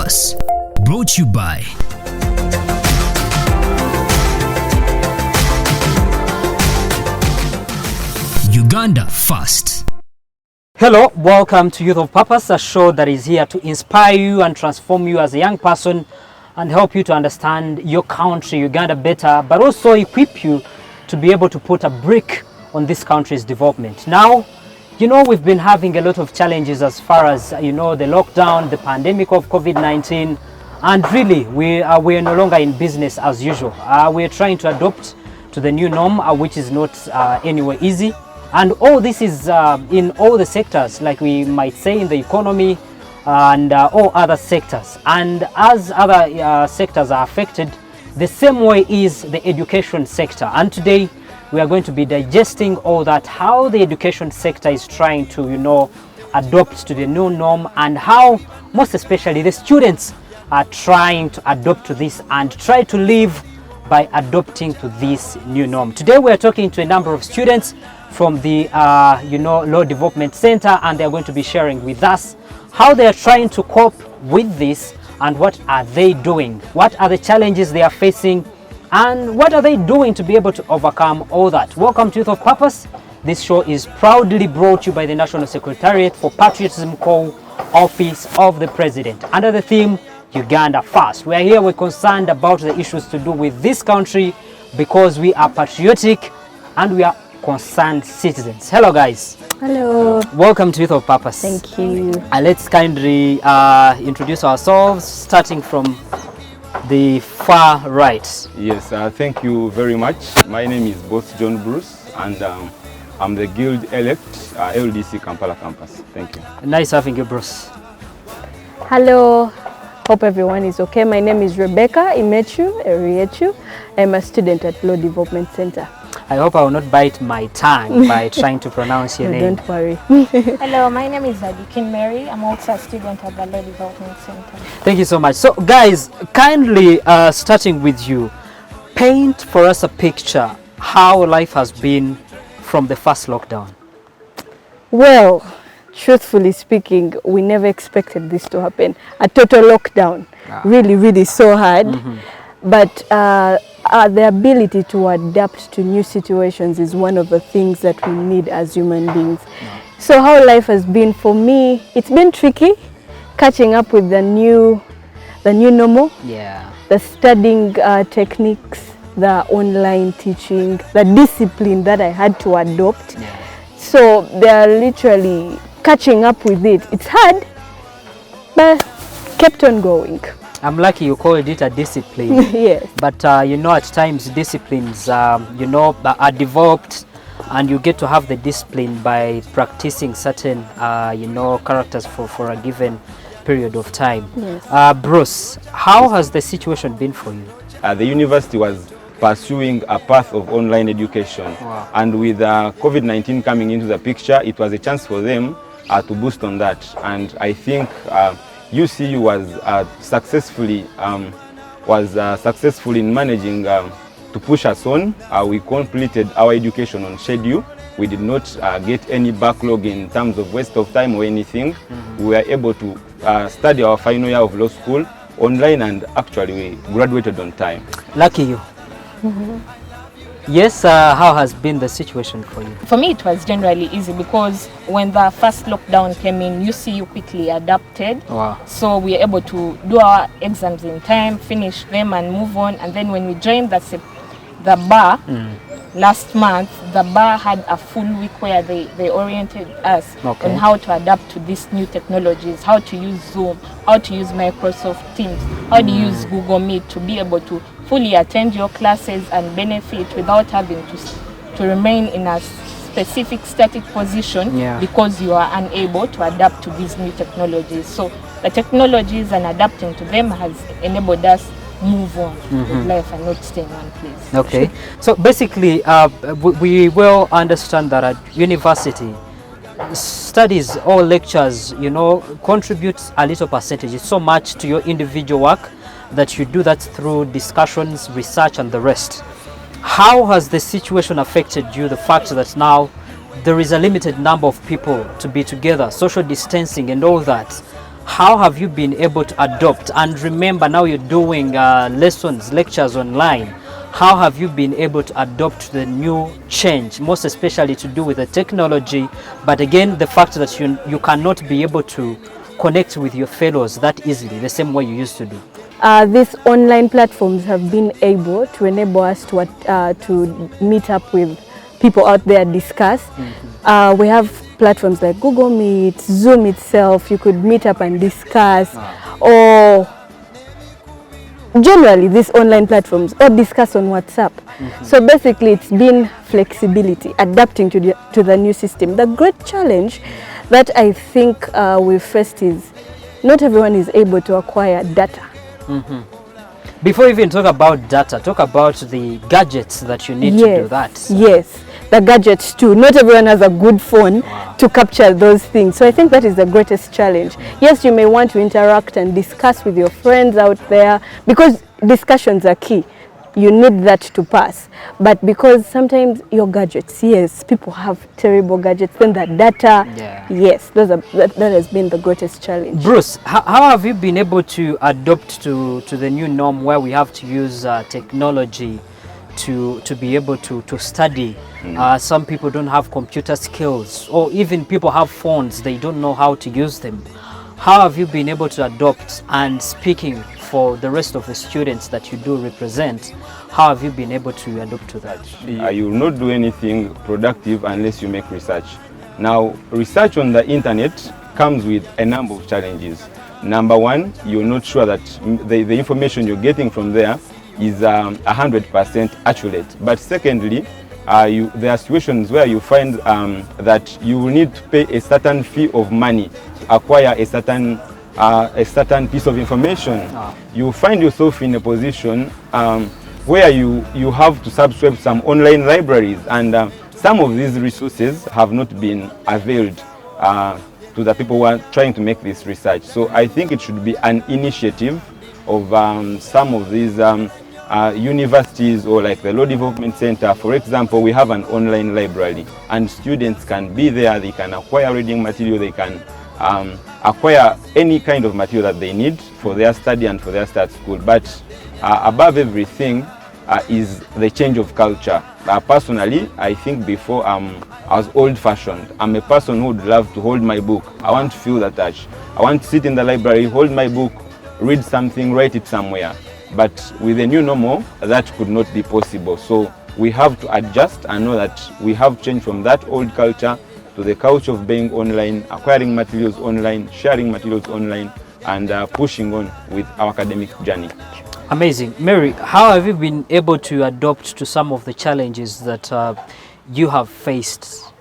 Papas, brought to you by Uganda First. Hello, welcome to Youth of Purpose, a show that is here to inspire you and transform you as a young person and help you to understand your country, Uganda, better, but also equip you to be able to put a brick on this country's development. Now, you know, we've been having a lot of challenges as far as, the lockdown, the pandemic of COVID-19, and really, we are no longer in business as usual. We're trying to adapt to the new norm, which is not anywhere easy. And all this is in all the sectors, like we might say in the economy and all other sectors. And as other sectors are affected, the same way is the education sector. And today we are going to be digesting all that, how the education sector is trying to, adopt to the new norm, and how most especially the students are trying to adopt to this and try to live by adopting to this new norm. Today we are talking to a number of students from the Law Development Center, and they're going to be sharing with us how they are trying to cope with this and what are they doing, what are the challenges they are facing, and what are they doing to be able to overcome all that. Welcome to Youth of Purpose. This show is proudly brought to you by the National Secretariat for Patriotism Call, Office of the President, under the theme Uganda First. We are here, we're concerned about the issues to do with this country because we are patriotic and we are concerned citizens. Hello guys. Hello. Welcome to Youth of Purpose. Thank you. Let's kindly introduce ourselves, starting from the far right. Yes, thank you very much. My name is Boss John Bruce, and I'm the Guild Elect, LDC Kampala Campus. Thank you. Nice having you, Bruce. Hello. Hope everyone is okay. My name is Rebecca Imechu Eriechu. I'm a student at Law Development Center. I hope I will not bite my tongue by trying to pronounce your name. Don't worry. Hello, my name is Adikin Mary. I'm also a student at the Law Development Center. Thank you so much. So guys, kindly starting with you, paint for us a picture how life has been from the first lockdown. Well, truthfully speaking, we never expected this to happen. A total lockdown. Really so hard. But the ability to adapt to new situations is one of the things that we need as human beings. So how life has been for me, it's been tricky catching up with the new normal. Yeah. The studying techniques, the online teaching, the discipline that I had to adopt. Yeah. So they are literally catching up with it. It's hard, but kept on going. I'm lucky you called it a discipline. Yes. But at times disciplines are developed, and you get to have the discipline by practicing certain characters for a given period of time. Yes. Bruce, how has the situation been for you? The university was pursuing a path of online education. Wow. And with COVID-19 coming into the picture, it was a chance for them to boost on that. And I think UCU was successfully in managing to push us on. We completed our education on schedule. We did not get any backlog in terms of waste of time or anything. We were able to study our final year of law school online, and actually we graduated on time. Lucky you. Yes, how has been the situation for you? For me, it was generally easy because when the first lockdown came in, UCU quickly adapted. Wow. So we were able to do our exams in time, finish them and move on. And then when we joined the bar last month, the bar had a full week where they oriented us on how to adapt to these new technologies, how to use Zoom, how to use Microsoft Teams, how to use Google Meet to be able to fully attend your classes and benefit without having to remain in a specific static position because you are unable to adapt to these new technologies. So the technologies and adapting to them has enabled us move on with life and not stay in one place. Okay. So basically, we will understand that at university, studies or lectures, contributes a little percentage. It's so much to your individual work that you do that through discussions, research, and the rest. How has the situation affected you, the fact that now there is a limited number of people to be together, social distancing and all that? how have you been able to adopt? And remember, now you're doing lessons, lectures online. How have you been able to adopt the new change, most especially to do with the technology, but again, the fact that you cannot be able to connect with your fellows that easily, the same way you used to do? These online platforms have been able to enable us to meet up with people out there, discuss. We have platforms like Google Meet, Zoom itself, you could meet up and discuss, or generally these online platforms, or discuss on WhatsApp. So basically it's been flexibility, adapting to the new system. The great challenge that I think we faced is not everyone is able to acquire data. Before we even talk about data, talk about the gadgets that you need to do that. Yes, the gadgets too. Not everyone has a good phone to capture those things. So I think that is the greatest challenge. Yes, you may want to interact and discuss with your friends out there, because discussions are key. You need that to pass. But because sometimes your gadgets, yes, people have terrible gadgets, then the data, yes, that has been the greatest challenge. Bruce, how have you been able to adapt to the new norm where we have to use technology to be able to study? Some people don't have computer skills, or even people have phones, they don't know how to use them. How have you been able to adopt? And speaking for the rest of the students that you do represent, how have you been able to adapt to that? You will not do anything productive unless you make research. Now, research on the internet comes with a number of challenges. Number one, you're not sure that the information you're getting from there is 100% accurate. But secondly, there are situations where you find that you will need to pay a certain fee of money to acquire a certain piece of information. You find yourself in a position where you have to subscribe some online libraries, and some of these resources have not been availed to the people who are trying to make this research. So I think it should be an initiative of some of these universities, or like the Law Development Center, for example. We have an online library and students can be there, they can acquire reading material, they can acquire any kind of material that they need for their study and for their start school. But above everything is the change of culture. Personally, I think before I was old-fashioned. I'm a person who would love to hold my book. I want to feel the touch. I want to sit in the library, hold my book, read something, write it somewhere. But with the new normal, that could not be possible. So we have to adjust and know that we have changed from that old culture to the culture of being online, acquiring materials online, sharing materials online, and pushing on with our academic journey. Amazing. Mary, how have you been able to adapt to some of the challenges that you have faced?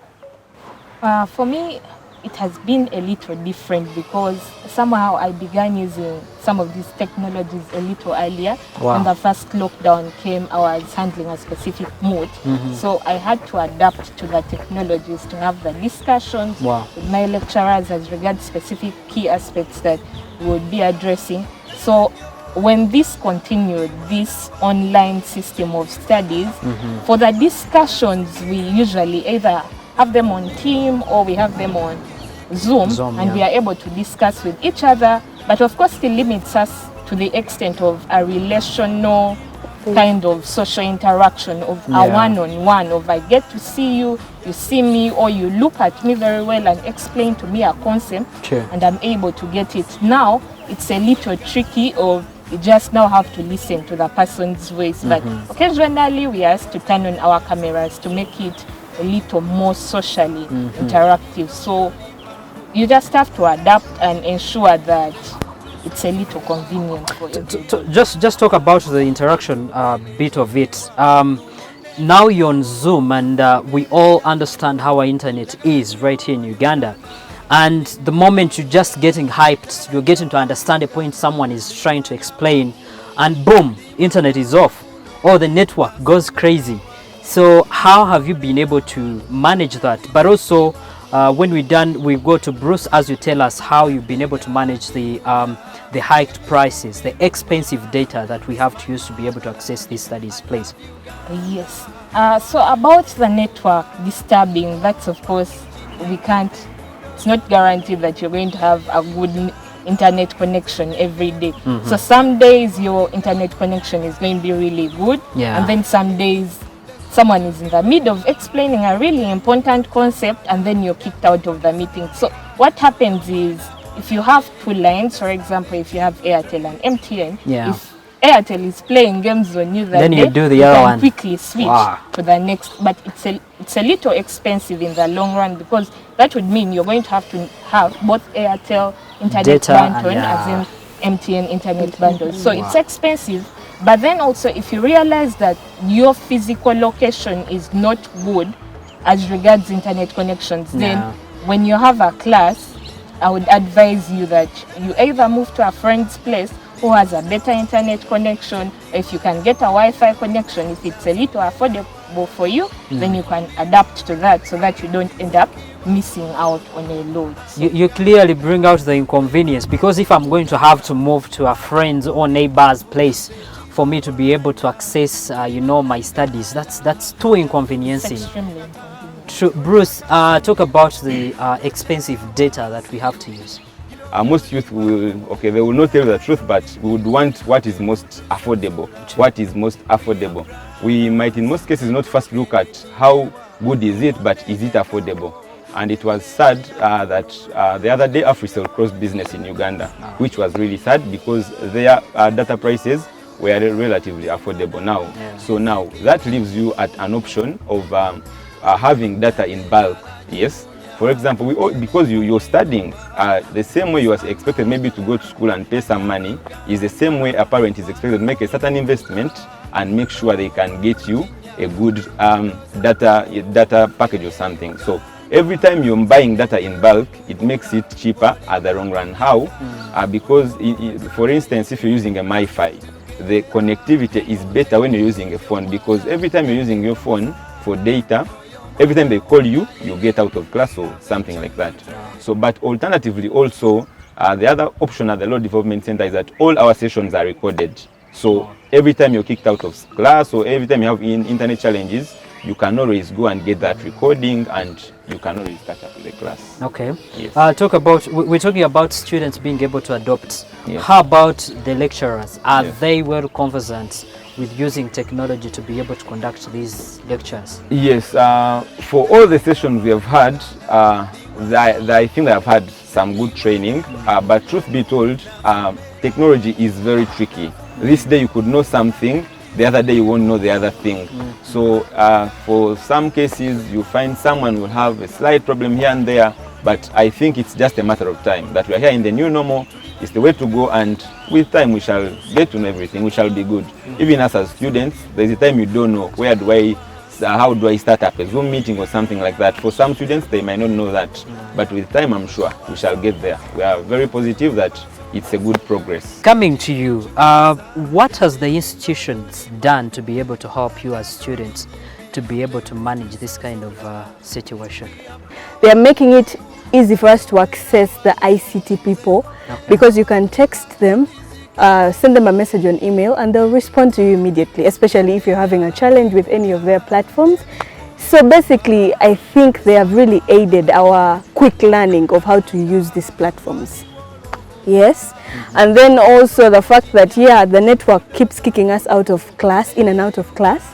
For me, it has been a little different, because somehow I began using some of these technologies a little earlier. When the first lockdown came, I was handling a specific mood. So I had to adapt to the technologies to have the discussions with my lecturers as regards specific key aspects that we would be addressing. So when this continued, this online system of studies, for the discussions, we usually either have them on Team or we have them on Zoom, and we are able to discuss with each other, but of course still limits us to the extent of a relational kind of social interaction, of a one-on-one, of I get to see you, you see me, or you look at me very well and explain to me a concept, and I'm able to get it. Now it's a little tricky, of you just now have to listen to the person's voice, but occasionally we are asked to turn on our cameras to make it a little more socially interactive. So you just have to adapt and ensure that it's a little convenient for you. Just talk about the interaction bit of it. Now you're on Zoom, and we all understand how our internet is right here in Uganda. And the moment you're just getting hyped, you're getting to understand a point someone is trying to explain, and boom, internet is off, or the network goes crazy. So how have you been able to manage that? But also, when we're done, we go to Bruce, as you tell us how you've been able to manage the hiked prices, the expensive data that we have to use to be able to access these studies, please. Yes. So about the network disturbing, that's of course, we can't, it's not guaranteed that you're going to have a good internet connection every day. So some days your internet connection is going to be really good, Yeah. and then some days someone is in the middle of explaining a really important concept and then you're kicked out of the meeting. So what happens is, if you have two lines, for example, if you have Airtel and MTN, Yeah. if Airtel is playing games on you that Then you day, do the you other can one. quickly switch Wow. to the next. But it's a little expensive in the long run, because that would mean you're going to have both Airtel internet Data bundle and, as in MTN internet bundles. So it's expensive. But then also, if you realize that your physical location is not good as regards internet connections, then Yeah. when you have a class, I would advise you that you either move to a friend's place who has a better internet connection. If you can get a Wi-Fi connection, if it's a little affordable for you, then you can adapt to that, so that you don't end up missing out on a load. So You clearly bring out the inconvenience, because if I'm going to have to move to a friend's or neighbor's place for me to be able to access, my studies, that's too it's inconveniencing. extremely inconvenient. True. Bruce, talk about the expensive data that we have to use. Most youth they will not tell you the truth, but we would want what is most affordable. What is most affordable? We might in most cases not first look at how good is it, but is it affordable? And it was sad that the other day Africell crossed business in Uganda, which was really sad, because their data prices were relatively affordable now. Yeah. So now that leaves you at an option of having data in bulk. Yes. For example, because you're studying, the same way you are expected maybe to go to school and pay some money is the same way a parent is expected to make a certain investment and make sure they can get you a good data package or something. So every time you're buying data in bulk, it makes it cheaper at the long run. How? Because, for instance, if you're using a MiFi, the connectivity is better when you're using a phone, because every time you're using your phone for data, every time they call you, you get out of class or something like that. So, but alternatively also, the other option at the Law Development Center is that all our sessions are recorded. So every time you're kicked out of class or every time you have internet challenges, you can always go and get that recording, and you can always catch up with the class. Okay. Yes. We're talking about students being able to adopt. Yes. How about the lecturers? Are Yes. they well conversant with using technology to be able to conduct these lectures? Yes, for all the sessions we have had, I think they have had some good training, but truth be told, technology is very tricky. This day you could know something, the other day you won't know the other thing. So for some cases you find someone will have a slight problem here and there, but I think it's just a matter of time that we are here in the new normal. It's the way to go, and with time we shall get to know everything. We shall be good. Even us as students, there's a time you don't know how do I start up a Zoom meeting or something like that. For some students, they might not know that, but with time I'm sure we shall get there. We are very positive that it's a good progress. Coming to you, what has the institutions done to be able to help you as students to be able to manage this kind of situation? They are making it easy for us to access the ICT people, because you can text them, send them a message on email, and they'll respond to you immediately, especially if you're having a challenge with any of their platforms. So basically, I think they have really aided our quick learning of how to use these platforms. Yes. And then also the fact that, the network keeps kicking us out of class, in and out of class.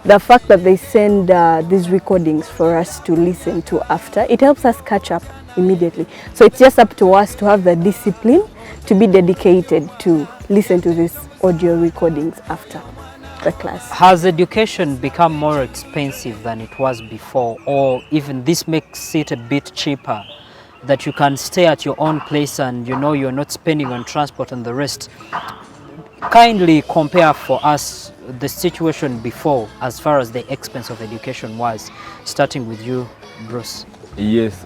The fact that they send these recordings for us to listen to after, it helps us catch up immediately. So it's just up to us to have the discipline to be dedicated to listen to these audio recordings after the class. Has education become more expensive than it was before, or even this makes it a bit cheaper, that you can stay at your own place and you're not spending on transport and the rest? Kindly compare for us the situation before as far as the expense of education was, starting with you, Bruce. Yes,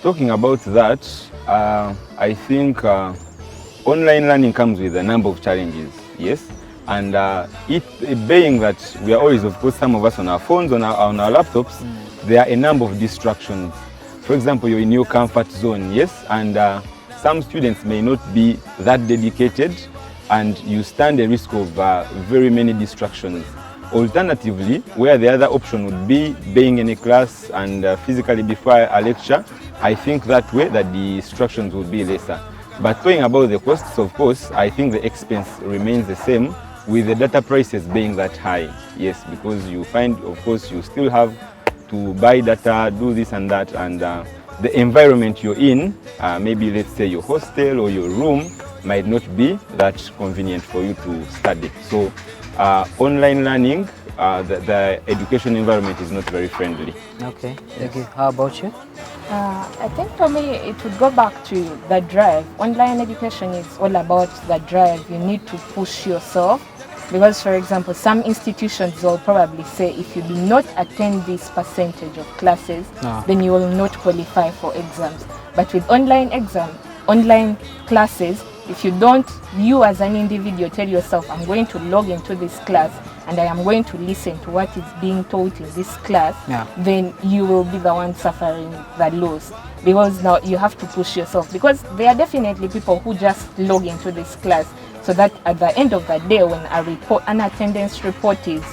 talking about that, I think online learning comes with a number of challenges, yes, and it being that we are always, of course, some of us on our phones, on our laptops, there are a number of distractions. For example, you're in your comfort zone, yes, and some students may not be that dedicated, and you stand a risk of very many distractions. Alternatively, where the other option would be being in a class and physically before a lecture, I think that way that the distractions would be lesser. But talking about the costs, of course, I think the expense remains the same with the data prices being that high. Yes, because you find, of course, you still have to buy data, do this and that, and the environment you're in, maybe let's say your hostel or your room, might not be that convenient for you to study. So online learning, the education environment is not very friendly. Okay, thank you. How about you? I think for me it would go back to the drive. Online education is all about the drive. You need to push yourself because, for example, some institutions will probably say if you do not attend this percentage of classes, then you will not qualify for exams. But with online classes, if you don't, you as an individual tell yourself, I'm going to log into this class and I am going to listen to what is being taught in this class, then you will be the one suffering the loss. Because now you have to push yourself. Because there are definitely people who just log into this class so that at the end of the day when an attendance report is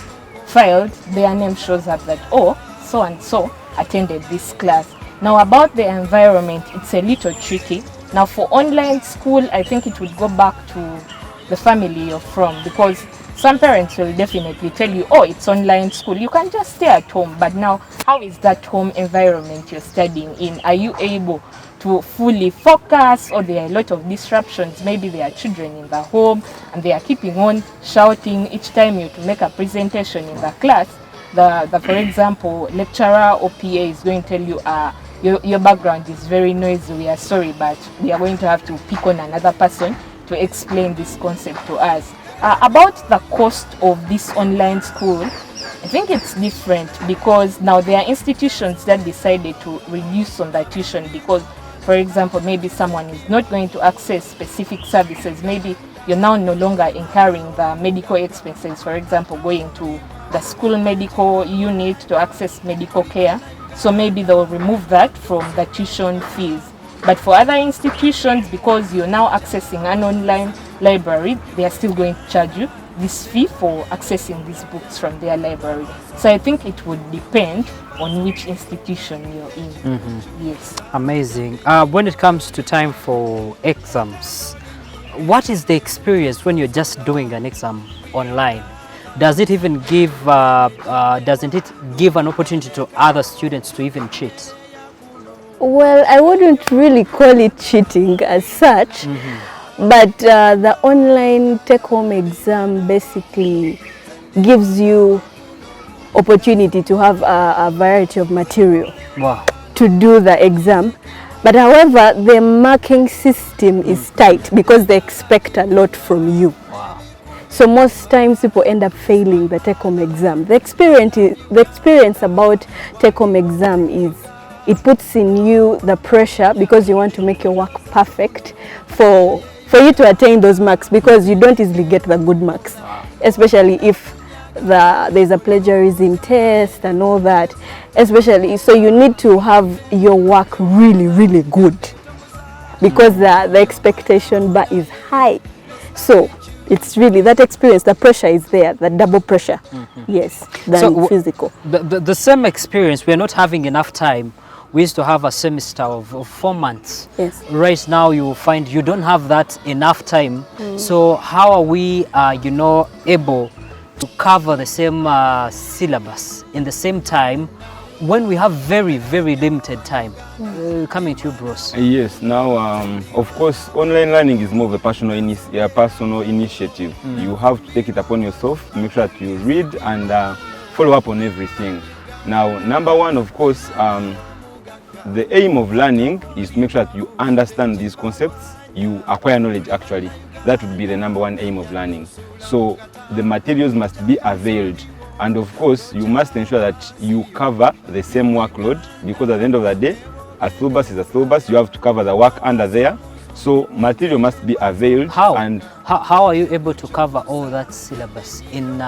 filed, their name shows up that, oh, so and so attended this class. Now about the environment, it's a little tricky. Now for online school, I think it would go back to the family you're from, because some parents will definitely tell you, oh, it's online school, you can just stay at home. But now, how is that home environment you're studying in? Are you able to fully focus, or there are a lot of disruptions? Maybe there are children in the home and they are keeping on shouting each time you to make a presentation in the class. For example, lecturer or PA is going to tell you, your background is very noisy, we are sorry, but we are going to have to pick on another person to explain this concept to us. About the cost of this online school, I think it's different because now there are institutions that decided to reduce on the tuition because, for example, maybe someone is not going to access specific services. Maybe you're now no longer incurring the medical expenses, for example, going to the school medical unit to access medical care. So maybe they'll remove that from the tuition fees. But for other institutions, because you're now accessing an online library, they are still going to charge you this fee for accessing these books from their library. So I think it would depend on which institution you're in. Yes. Amazing. When it comes to time for exams, what is the experience when you're just doing an exam online? Does it even give, doesn't it give an opportunity to other students to even cheat? Well, I wouldn't really call it cheating as such, but the online take-home exam basically gives you opportunity to have a variety of material to do the exam. But however, the marking system is tight because they expect a lot from you. So most times people end up failing the take-home exam. The experience about take-home exam is it puts in you the pressure because you want to make your work perfect for you to attain those marks, because you don't easily get the good marks, especially if there's a plagiarism test and all that, especially. So you need to have your work really, really good because the expectation bar is high. So it's really that experience, the pressure is there, the double pressure, yes, than physical. The same experience, we're not having enough time. We used to have a semester of 4 months. Yes. Right now you will find you don't have that enough time. So how are we, able to cover the same syllabus in the same time when we have very, very limited time? Coming to you, Bruce. Yes, now, of course, online learning is more of a personal initiative. You have to take it upon yourself, make sure that you read and follow up on everything. Now, number one, of course, the aim of learning is to make sure that you understand these concepts, you acquire knowledge actually. That would be the number one aim of learning. So the materials must be availed. And of course, you must ensure that you cover the same workload, because at the end of the day, a syllabus is a syllabus. You have to cover the work under there. So material must be availed. How? And how are you able to cover all that syllabus in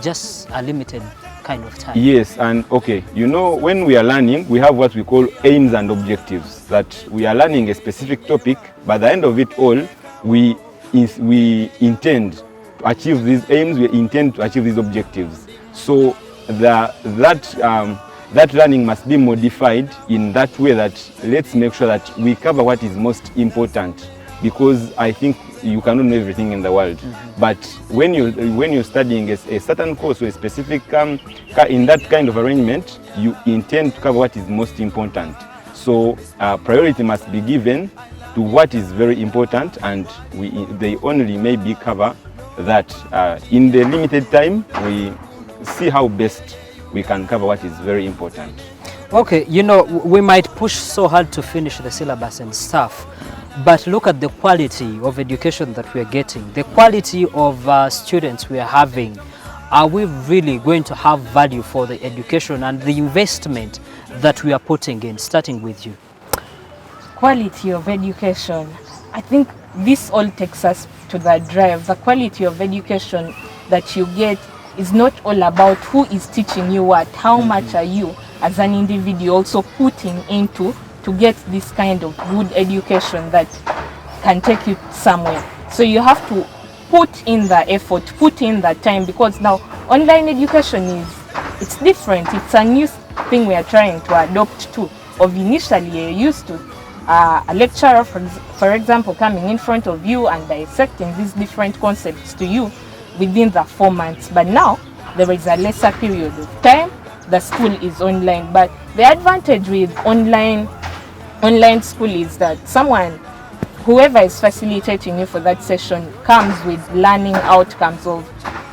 just a limited kind of time? Yes, and okay, when we are learning, we have what we call aims and objectives. That we are learning a specific topic. By the end of it all, we intend to achieve these aims. We intend to achieve these objectives. So that learning must be modified in that way that let's make sure that we cover what is most important. because I think you cannot know everything in the world. But when you're studying a certain course or a specific in that kind of arrangement, you intend to cover what is most important. So priority must be given to what is very important, and they only maybe cover that. In the limited time, we see how best we can cover what is very important. Okay, you know, we might push so hard to finish the syllabus and stuff, but look at the quality of education that we are getting, the quality of students we are having. Are we really going to have value for the education and the investment that we are putting in, starting with you? Quality of education. I think this all takes us to the drive. The quality of education that you get is not all about who is teaching you what. How much are you as an individual also putting into to get this kind of good education that can take you somewhere. So you have to put in the effort, put in the time, because now online education it's different. It's a new thing we are trying to adopt to. Of initially you're used to a lecturer, for example, coming in front of you and dissecting these different concepts to you within the 4 months. But now there is a lesser period of time. The school is online. But the advantage with online school is that whoever is facilitating you for that session comes with learning outcomes of,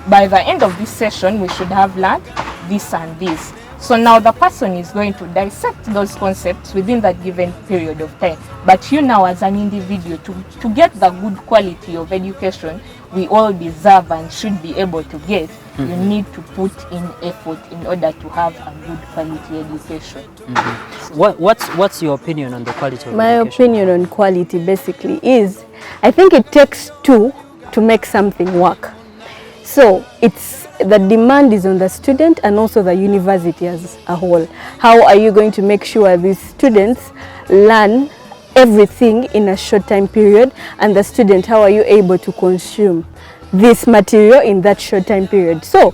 by the end of this session, we should have learned this and this. So now the person is going to dissect those concepts within that given period of time. But you now as an individual, to get the good quality of education we all deserve and should be able to get, you need to put in effort in order to have a good quality education. What's your opinion on the quality of My education? opinion on quality basically is, I think it takes two to make something work. So the demand is on the student and also the university as a whole. How are you going to make sure these students learn everything in a short time period, and the student, how are you able to consume this material in that short time period? So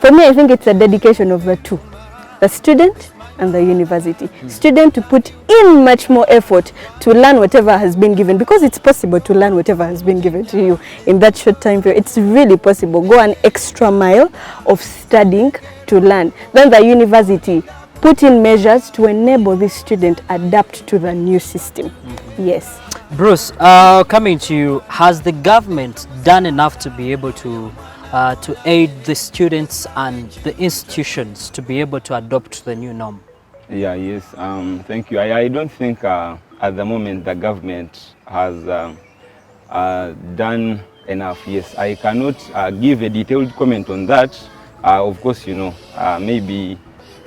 for me, I think it's a dedication of the two, the student and the university. Student to put in much more effort to learn whatever has been given, because it's possible to learn whatever has been given to you in that short time period. It's really possible. Go an extra mile of studying to learn. Then the university put in measures to enable this student adapt to the new system. Yes. Bruce, coming to you, has the government done enough to be able to aid the students and the institutions to be able to adopt the new norm? Yes, thank you. I don't think at the moment the government has done enough. Yes, I cannot give a detailed comment on that. Of course, you know, maybe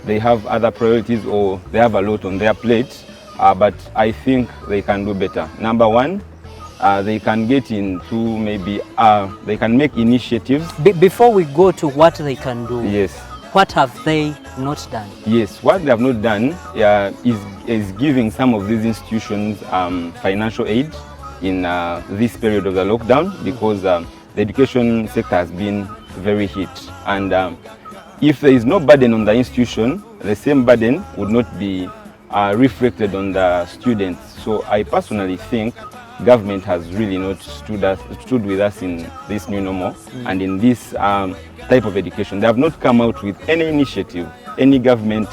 they have other priorities or they have a lot on their plate, but I think they can do better. Number one, they can get into maybe, they can make initiatives. Before we go to what they can do, yes, what have they not done? Yes, what they have not done is giving some of these institutions financial aid in this period of the lockdown, because the education sector has been very hit. And if there is no burden on the institution, the same burden would not be reflected on the students. So I personally think government has really not stood with us in this new normal and in this type of education. They have not come out with any initiative, any government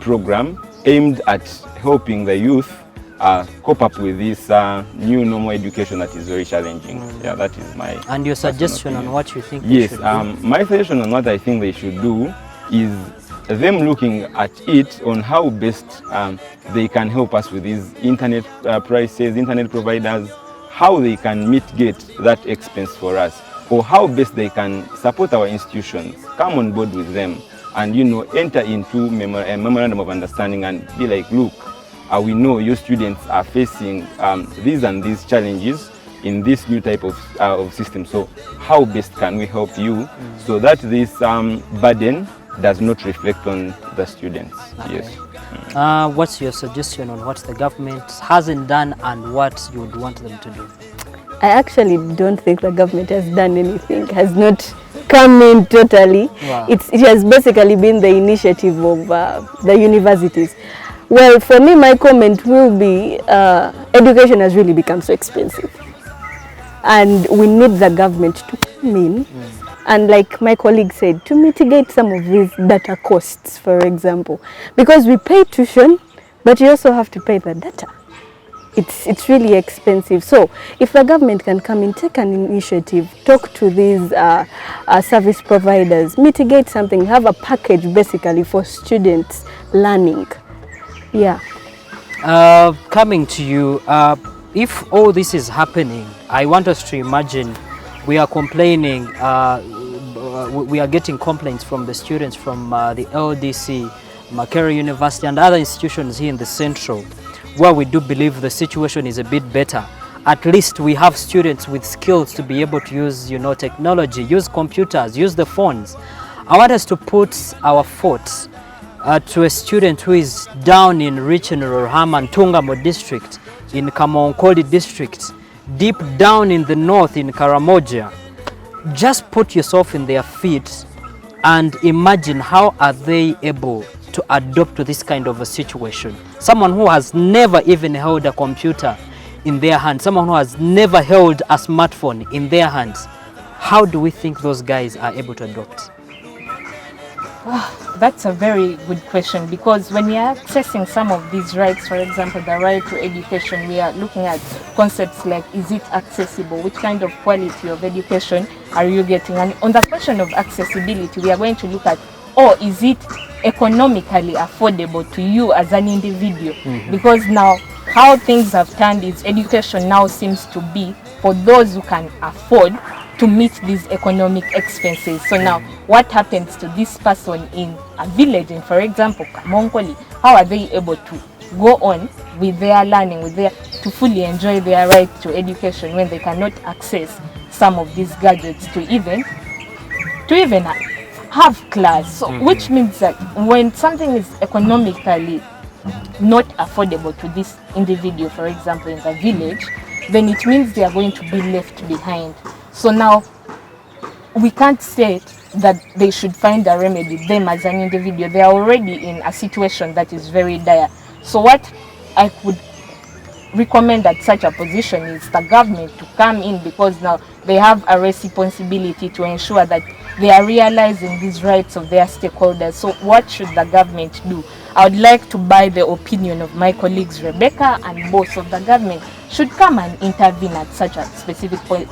program aimed at helping the youth cope up with this new normal education that is very challenging. Yeah, that is my. And your suggestion on what you think? Yes, my suggestion on what I think they should do is them looking at it on how best they can help us with these internet prices, internet providers, how they can mitigate that expense for us, or how best they can support our institutions, come on board with them, and, you know, enter into a memorandum of understanding and be like, look, we know your students are facing these and these challenges in this new type of system. So how best can we help you so that this burden does not reflect on the students? Okay. Yes. What's your suggestion on what the government hasn't done and what you would want them to do? I actually don't think the government has done anything, has not come in totally. Wow. It has basically been the initiative of the universities. Well, for me, my comment will be education has really become so expensive. and we need the government to come in and, like my colleague said, to mitigate some of these data costs, for example, because we pay tuition, but you also have to pay the data. It's really expensive. So if the government can come in, take an initiative, talk to these service providers, mitigate something, have a package basically for students learning. Yeah. Coming to you, if all this is happening, I want us to imagine we are complaining, we are getting complaints from the students from the LDC, Makerere University and other institutions here in the Central, where we do believe the situation is a bit better. At least we have students with skills to be able to use, technology, use computers, use the phones. I want us to put our thoughts to a student who is down in Richenro and Tungamo district, in Kamonkoli district, deep down in the north in Karamoja. Just put yourself in their feet and imagine how are they able to adapt to this kind of a situation. Someone who has never even held a computer in their hands, someone who has never held a smartphone in their hands. How do we think those guys are able to adopt? That's a very good question, because when we are accessing some of these rights, for example, the right to education, we are looking at concepts like, is it accessible? Which kind of quality of education are you getting? And on the question of accessibility, we are going to look at, is it economically affordable to you as an individual? Because now how things have turned is education now seems to be for those who can afford to meet these economic expenses. So now what happens to this person in a village, in, for example, Kamonkoli? How are they able to go on with their learning, to fully enjoy their right to education when they cannot access some of these gadgets to even have class? So which means that when something is economically not affordable to this individual, for example, in the village, then it means they are going to be left behind. So now we can't say that they should find a remedy, them as an individual. They are already in a situation that is very dire. So what I would recommend at such a position is the government to come in, because now they have a responsibility to ensure that they are realizing these rights of their stakeholders. So what should the government do? I would like to buy the opinion of my colleagues Rebecca and both of the government should come and intervene at such a specific point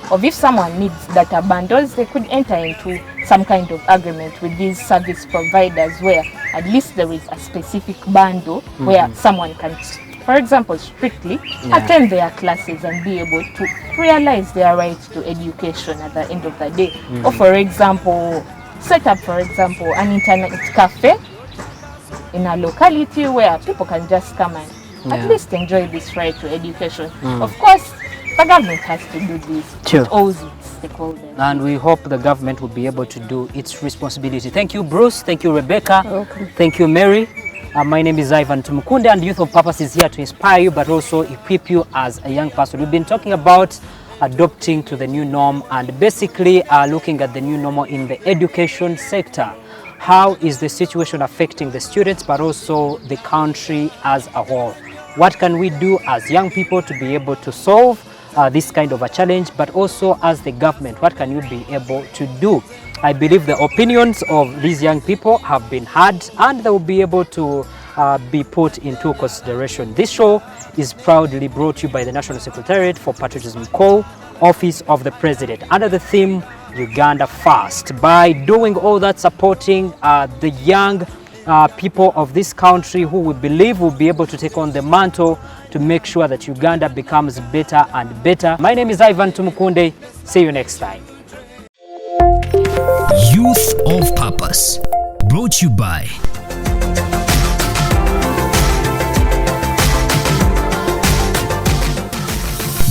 of, if someone needs data bundles, they could enter into some kind of agreement with these service providers where at least there is a specific bundle where someone can, for example, strictly attend their classes and be able to realize their right to education at the end of the day. Or for example, set up, for example, an internet cafe in a locality where people can just come and at least enjoy this right to education. Of course, the government has to do this. Sure. It owes its stakeholders. And we hope the government will be able to do its responsibility. Thank you, Bruce. Thank you, Rebecca. Welcome. Thank you, Mary. My name is Ivan Tumukunde, and Youth of Purpose is here to inspire you, but also equip you as a young person. We've been talking about adopting to the new norm and basically looking at the new normal in the education sector. How is the situation affecting the students, but also the country as a whole? What can we do as young people to be able to solve this kind of a challenge, but also as the government, what can you be able to do? I believe the opinions of these young people have been heard and they will be able to be put into consideration. This show is proudly brought to you by the National Secretariat for Patriotism Call, Office of the President, under the theme Uganda First. By doing all that, supporting the young people of this country who we believe will be able to take on the mantle to make sure that Uganda becomes better and better. My name is Ivan Tumukunde. See you next time. Youth of Purpose, brought to you by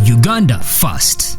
Uganda First.